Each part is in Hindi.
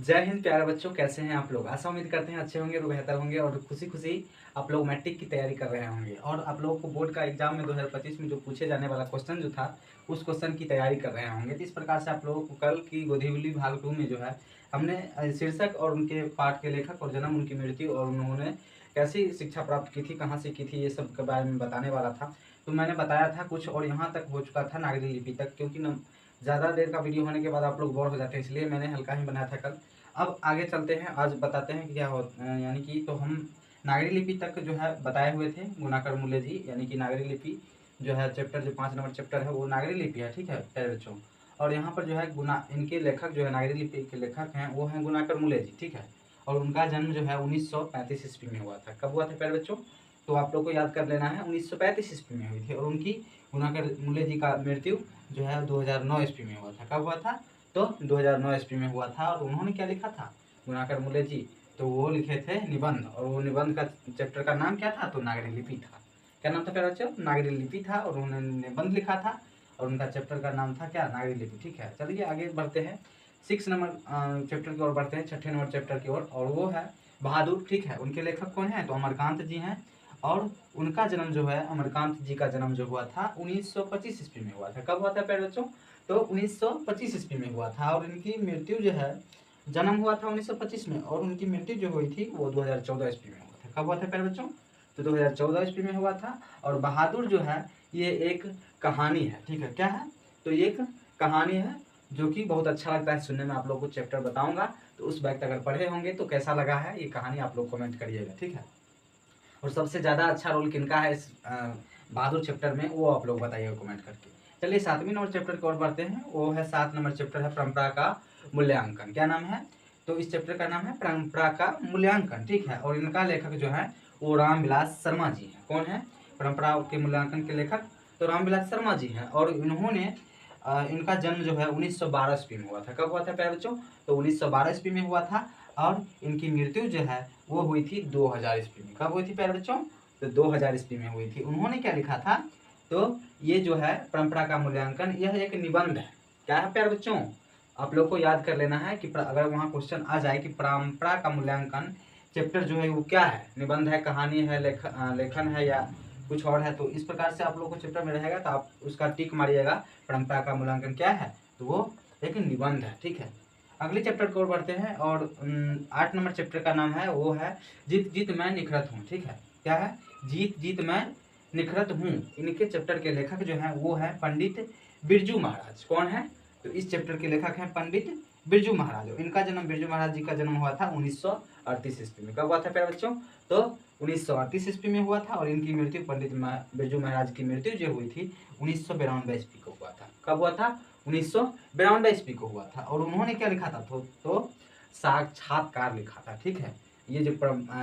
जय हिंद प्यारे बच्चों, कैसे हैं आप लोग। आशा उम्मीद करते हैं अच्छे होंगे और बेहतर होंगे और खुशी खुशी आप लोग मैट्रिक की तैयारी कर रहे होंगे और आप लोगों को बोर्ड का एग्जाम में 2025 में जो पूछे जाने वाला क्वेश्चन जो था उस क्वेश्चन की तैयारी कर रहे होंगे। तो इस प्रकार से आप लोगों को कल की गोधुली भाग 2 में जो है हमने शीर्षक और उनके पाठ के लेखक और जन्म, उनकी मृत्यु और उन्होंने कैसी शिक्षा प्राप्त की थी, कहाँ से की थी, ये सब के बारे में बताने वाला था। तो मैंने बताया था कुछ और यहाँ तक हो चुका था नागरी लिपि तक, क्योंकि ज़्यादा देर का वीडियो होने के बाद आप लोग बोर हो जाते हैं, इसलिए मैंने हल्का ही बनाया था कल। अब आगे चलते हैं, आज बताते हैं कि क्या हो यानी कि तो हम नागरी लिपि तक जो है बताए हुए थे गुणाकर मूल्य जी, यानी कि नागरी लिपि जो है चैप्टर जो 5 नंबर चैप्टर है वो नागरी लिपि है, ठीक है प्यारे बच्चों। और यहाँ पर जो है गुना इनके लेखक जो है नागरी लिपि के लेखक हैं वो हैं गुणाकर मूल्य जी, ठीक है। और उनका जन्म जो है 1935 ईस्वी में हुआ था। कब हुआ था प्यारे बच्चों? तो आप लोग को याद कर लेना है, 1935 ईस्वी में हुई थी। और उनकी गुणाकर मूल्य जी का मृत्यु जो है 2009 ईस्वी में हुआ था। कब हुआ था? तो 2009 ईस्वी में हुआ था। और उन्होंने क्या लिखा था गुणाकर मूल्य जी? तो वो लिखे थे निबंध, और वो निबंध का चैप्टर का नाम क्या था? तो नागरी लिपि था। क्या नाम था प्यारे बच्चों? नागरी लिपि था। और उन्होंने निबंध लिखा था और उनका चैप्टर का नाम था क्या? नागरी लिपि, ठीक है। चलिए आगे बढ़ते हैं, 6 नंबर चैप्टर की ओर बढ़ते हैं, 6ठे नंबर चैप्टर की ओर। और वो है बहादुर, ठीक है। उनके लेखक कौन है? तो अमरकांत जी हैं। और उनका जन्म जो है, अमरकांत जी का जन्म जो हुआ था 1925 ईस्वी में हुआ था। कब हुआ था प्यारे बच्चों? तो 1925 ईस्वी में हुआ था। और इनकी मृत्यु जो है, जन्म हुआ था 1925 में और उनकी मृत्यु जो हुई थी वो 2014 ईस्वी में हुआ था। कब हुआ था प्यारे बच्चों? तो 2014 ईस्वी में हुआ था। और बहादुर जो है ये एक कहानी है, ठीक है। क्या है? तो ये एक कहानी है जो कि बहुत अच्छा लगता है सुनने में। आप लोगों को चैप्टर बताऊंगा तो उस वक्त अगर पढ़े होंगे तो कैसा लगा है ये कहानी आप लोग कमेंट करिएगा, ठीक है। और सबसे ज़्यादा अच्छा रोल किनका है इस बहादुर चैप्टर में, वो आप लोग बताइएगा कमेंट करके। चलिए 7वीं नंबर चैप्टर की ओर बढ़ते हैं। वो है 7 नंबर चैप्टर है परंपरा का मूल्यांकन। क्या नाम है? तो इस चैप्टर का नाम है परंपरा का मूल्यांकन, ठीक है। और इनका लेखक जो है वो रामविलास शर्मा जी हैं। कौन है परंपरा के मूल्यांकन के लेखक? तो रामविलास शर्मा जी हैं। और इन्होंने इनका जन्म जो है 1912 ईस्वी में हुआ था। कब हुआ था प्यारे बच्चों? तो 1912 ईस्वी में हुआ था। और इनकी मृत्यु जो है वो हुई थी 2000 ईस्वी में। कब हुई थी प्यारे बच्चों? तो 2000 ईस्वी में हुई थी। उन्होंने क्या लिखा था? तो ये जो है परंपरा का मूल्यांकन, यह एक निबंध है। क्या है प्यारे बच्चों? आप लोग को याद कर लेना है कि अगर वहाँ क्वेश्चन आ जाए कि परंपरा का मूल्यांकन चैप्टर जो है वो क्या है, निबंध है, कहानी है, लेखन है या कुछ और है, तो इस प्रकार से आप लोग को चैप्टर में रहेगा तो आप उसका टिक मारिएगा। परंपरा का मूल्यांकन क्या है? तो वो एक निबंध है, ठीक है। अगले चैप्टर की ओर बढ़ते हैं। और 8 नंबर चैप्टर का नाम है वो है जीत जीत मैं निखरत हूँ, ठीक है। क्या है? जीत जीत मैं निखरत हूँ। इनके चैप्टर के लेखक जो है वो है पंडित बिरजू महाराज। कौन है? तो इस चैप्टर के लेखक हैं पंडित बिरजू महाराज। इनका जन्म, बिरजू महाराज जी का जन्म हुआ था 1938 ईस्वी में। कब हुआ था प्यारे बच्चों? तो 1938 ईस्वी में हुआ था। और इनकी मृत्यु, पंडित बिरजू महाराज की मृत्यु जो हुई थी 1992 ईस्वी को हुआ था। कब हुआ था? 1992 ईस्वी को हुआ था। और उन्होंने क्या लिखा था? तो साक्षात्कार लिखा था, ठीक है। ये जो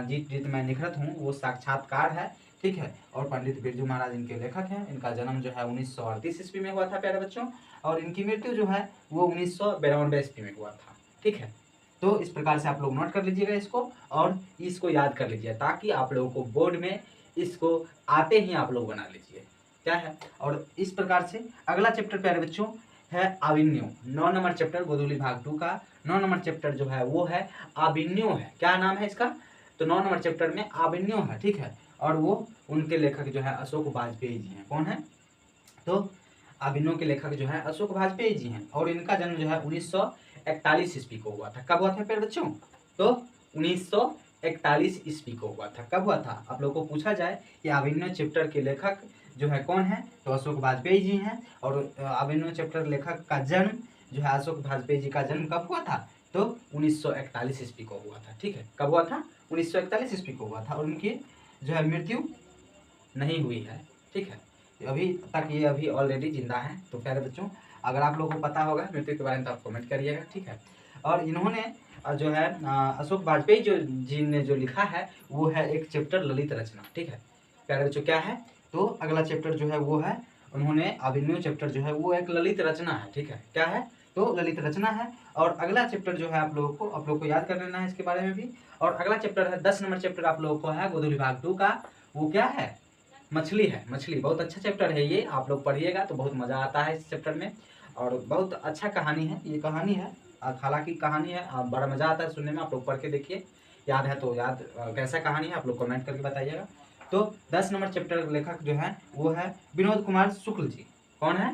जीत जीत मैं निखरत हूँ वो साक्षात्कार है, ठीक है। और पंडित बिरजू महाराज इनके लेखक हैं। इनका जन्म जो है 1938 ईस्वी में हुआ था प्यारे बच्चों। और इनकी मृत्यु जो है वो 1992 ईस्वी में हुआ था, ठीक है। तो इस प्रकार से आप लोग नोट कर लीजिएगा इसको और इसको याद कर लीजिए, ताकि आप लोगों को बोर्ड में इसको आते ही आप लोग बना लीजिए। क्या है? और इस प्रकार से अगला चैप्टर प्यारे बच्चों है आविन्यो। 9 नंबर चैप्टर गोधुली भाग 2 का 9 नंबर चैप्टर जो है वो है आविन्यो है। क्या नाम है इसका? तो 9 नंबर चैप्टर में आविन्यो है, ठीक है। और वो उनके लेखक जो है अशोक वाजपेयी जी हैं। कौन है? तो आविन्यो के लेखक जो है अशोक वाजपेयी जी हैं। और इनका जन्म जो है 1941 ईस्वी को हुआ था। कब हुआ था प्यारे बच्चों? तो 1941 ईस्वी को हुआ था। कब हुआ था? आप लोग को पूछा जाए कि आविन्यो चैप्टर के लेखक जो है कौन है, तो अशोक वाजपेयी जी हैं। और आविन्यो चैप्टर लेखक का जन्म जो है अशोक वाजपेयी जी का जन्म कब हुआ था? तो 1941 ईस्वी को हुआ था, ठीक है। कब हुआ था? 1941 ईस्वी को हुआ था। और उनकी जो है मृत्यु नहीं हुई है, ठीक है। अभी तक ये अभी ऑलरेडी जिंदा है। तो प्यारे बच्चों अगर आप लोगों को पता होगा मृत्यु के बारे में तो आप कमेंट करिएगा, ठीक है। और इन्होंने जो है अशोक वाजपेयी जो जी ने जो लिखा है वो है एक चैप्टर ललित रचना, ठीक है। प्यारे बच्चों क्या है? तो अगला चैप्टर जो है वो है, उन्होंने अभिनव चैप्टर जो है वो एक ललित रचना है, ठीक है। क्या है? तो ललित रचना है। और अगला चैप्टर जो है आप लोगों को याद कर लेना है इसके बारे में भी। और अगला चैप्टर है 10 नंबर चैप्टर आप लोगों को है गोधुली भाग 2 का। वो क्या है? मछली है। मछली बहुत अच्छा चैप्टर है ये, आप लोग पढ़िएगा तो बहुत मज़ा आता है इस चैप्टर में। और बहुत अच्छा कहानी है, ये कहानी है खाला की कहानी है। बड़ा मज़ा आता है सुनने में, आप लोग पढ़ के देखिए, याद है तो याद। कैसा कहानी है आप लोग कमेंट करके बताइएगा। तो 10 नंबर चैप्टर के लेखक जो है वो है विनोद कुमार शुक्ल जी। कौन है?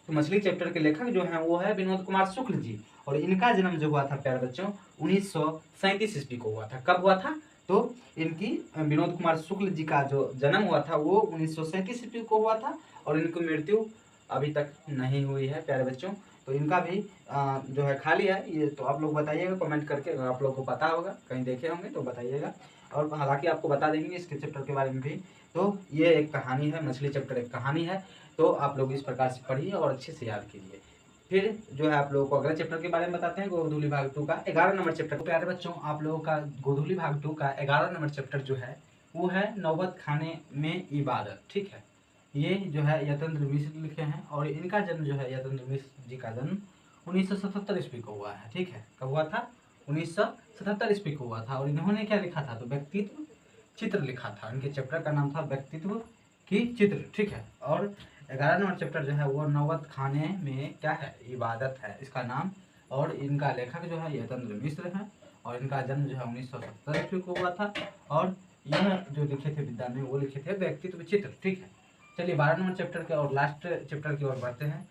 तो मछली चैप्टर के लेखक जो है वो है विनोद कुमार शुक्ल जी। और इनका जन्म जो हुआ था प्यारे बच्चों 1937 ईस्वी को हुआ था। कब हुआ था? तो इनकी विनोद कुमार शुक्ल जी का जो जन्म हुआ था वो 1937 ईस्वी को हुआ था। और इनकी मृत्यु अभी तक नहीं हुई है प्यारे बच्चों। तो इनका भी जो है खाली है ये, तो आप लोग बताइएगा कमेंट करके, अगर आप लोग को पता होगा, कहीं देखे होंगे तो बताइएगा। और हालांकि आपको बता देंगे इसके चैप्टर के बारे में भी। तो ये एक कहानी है, मछली चैप्टर एक कहानी है। तो आप लोग इस प्रकार से पढ़िए और अच्छे से याद कीजिए। फिर जो है आप लोगों को अगले चैप्टर के बारे में बताते हैं, गोधूली भाग 2 का 11 नंबर चैप्टर। प्यारे बच्चों आप लोगों का गोधूली भाग 2 का 11 नंबर चैप्टर जो है वो है नौबत खाने में इबादत। ठीक है, ये जो है यतेंद्र मिश्र लिखे हैं। और इनका जन्म जो है यतेंद्र मिश्र जी का जन्म 1977 ईस्वी को हुआ है। ठीक है, कब हुआ था? 1977 ईस्वी को हुआ था। और इन्होंने क्या लिखा था? तो व्यक्तित्व चित्र लिखा था। इनके चैप्टर का नाम था व्यक्तित्व की चित्र। ठीक है, और 11 नंबर चैप्टर जो है वो नौबत खाने में क्या है? इबादत है इसका नाम। और इनका लेखक जो है यतेंद्र मिश्र है। और इनका जन्म जो है 1977 ईस्वी को हुआ था। और यह जो लिखे थे विद्या में वो लिखे थे व्यक्तित्व चित्र। ठीक है, चलिए 12 नंबर चैप्टर के और लास्ट चैप्टर की ओर बढ़ते हैं।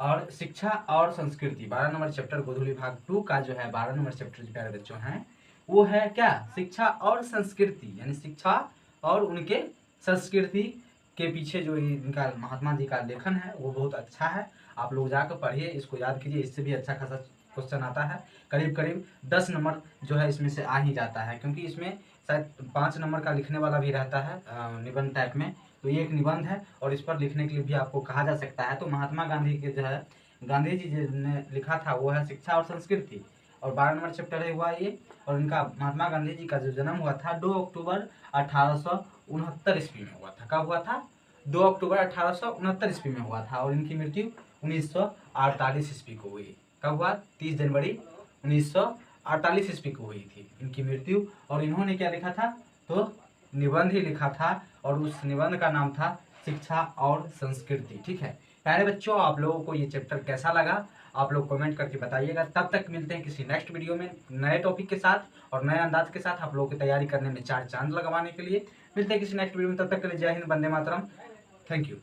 और शिक्षा और संस्कृति 12 नंबर चैप्टर गोधूली भाग 2 का जो है 12 नंबर चैप्टर जो प्यारे बच्चों हैं वो है क्या? शिक्षा और संस्कृति, यानी शिक्षा और उनके संस्कृति के पीछे जो इनका महात्मा जी का लेखन है वो बहुत अच्छा है। आप लोग जाकर पढ़िए, इसको याद कीजिए, इससे भी अच्छा खासा क्वेश्चन आता है। करीब करीब 10 नंबर जो है इसमें से आ ही जाता है, क्योंकि इसमें शायद 5 नंबर का लिखने वाला भी रहता है निबंध टाइप में। तो ये एक निबंध है और इस पर लिखने के लिए भी आपको कहा जा सकता है। तो महात्मा गांधी के जो है गांधी जी ने लिखा था वो है शिक्षा और संस्कृति। और 12 नंबर चैप्टर है हुआ ये। और इनका महात्मा गांधी जी का जो जन्म हुआ था 2 अक्टूबर 1869 ईस्वी में हुआ था। कब हुआ था? 2 अक्टूबर 1869 ईस्वी में हुआ था। और इनकी मृत्यु 1948 ईस्वी को हुई। कब हुआ? 30 जनवरी 1948 ईस्वी को हुई थी इनकी मृत्यु। और इन्होंने क्या लिखा था? तो निबंध ही लिखा था। और उस निबंध का नाम था शिक्षा और संस्कृति। ठीक है प्यारे बच्चों, आप लोगों को ये चैप्टर कैसा लगा आप लोग कमेंट करके बताइएगा। तब तक मिलते हैं किसी नेक्स्ट वीडियो में नए टॉपिक के साथ और नए अंदाज के साथ, आप लोगों की तैयारी करने में 4 चांद लगवाने के लिए। मिलते हैं किसी नेक्स्ट वीडियो में, तब तक के लिए जय हिंद, वंदे मातरम। Thank you.